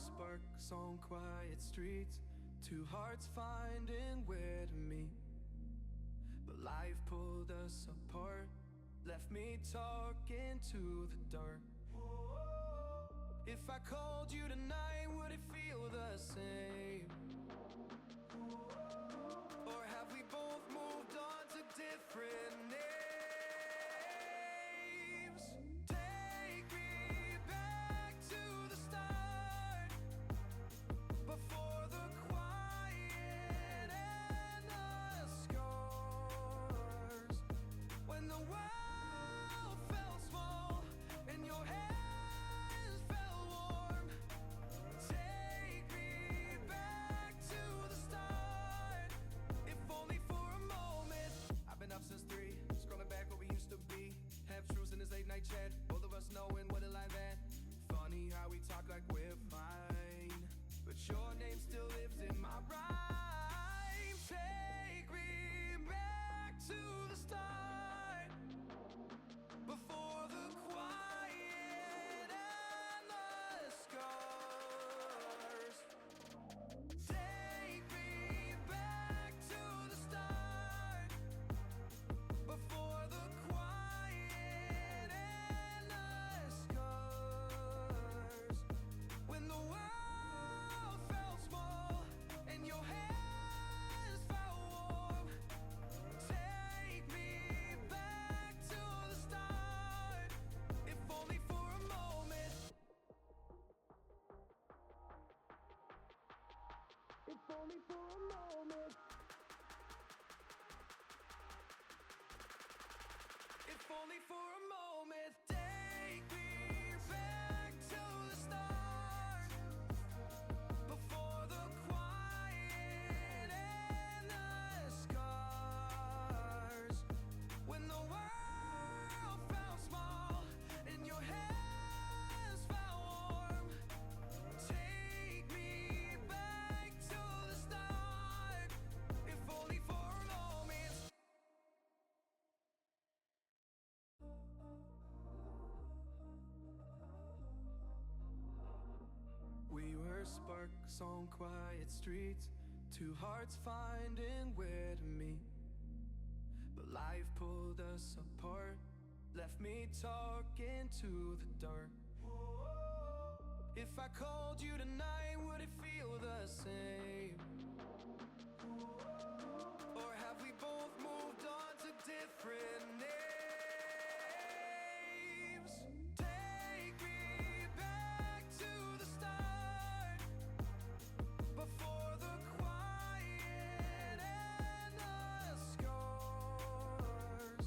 sparks on quiet streets, two hearts finding where to meet. But life pulled us apart, left me talking to the dark. If I called you tonight, would it feel the same? Or have we both moved on to different names? Take me back to the start, before the quiet and the scars, when the world felt small and your hands felt warm. Take me back to the start, if only for a moment. I've been up since 3, scrolling back what we used to be. Half truths in this late night chat, both of us knowing what a lie that. Funny how we talk like we're fine, but your name still lives in my rhyme. Take me back to the start, before the quiet and the scars. Take me back to the start, before the quiet and the scars, when the world felt small and your hands felt warm. Take me back to the start, if only for a moment. If only for a moment. If only for a moment. Take me back to the start, before the quiet and the scars, when the world felt small and your hands felt warm. Take me back to the start, if only for a moment. We were sparks on quiet streets, two hearts finding where to meet. But life pulled us apart, left me talking to the dark. If I called you tonight, would it feel the same? Or have we both moved on to different names? Take me back to the start, before the quiet and the scars,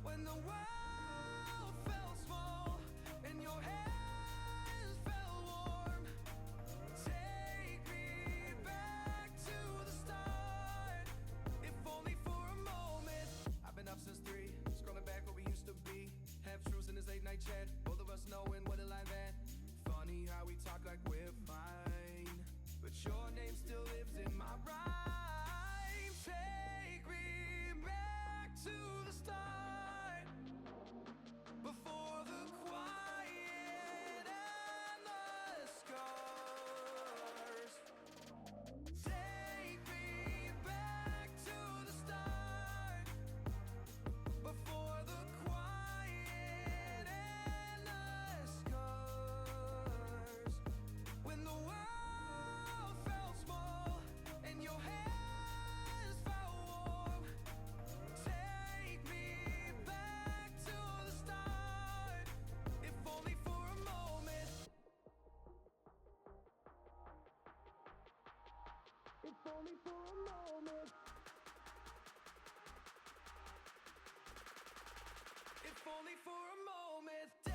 when the world felt small and your hands felt warm. Take me back to the start, if only for a moment. I've been up since 3, scrolling back what we used to be. Half truths in this late night chat, both of us knowing what a lie that. Funny how we talk like we're fine, but your name still lives in my rhyme. Take me back to the start, before the quiet and the scars. Take me back to the start, before the quiet and the scars, when the world felt small and your hands felt warm. Take me back to the start, if only for a moment. If only for a moment. If only for a moment.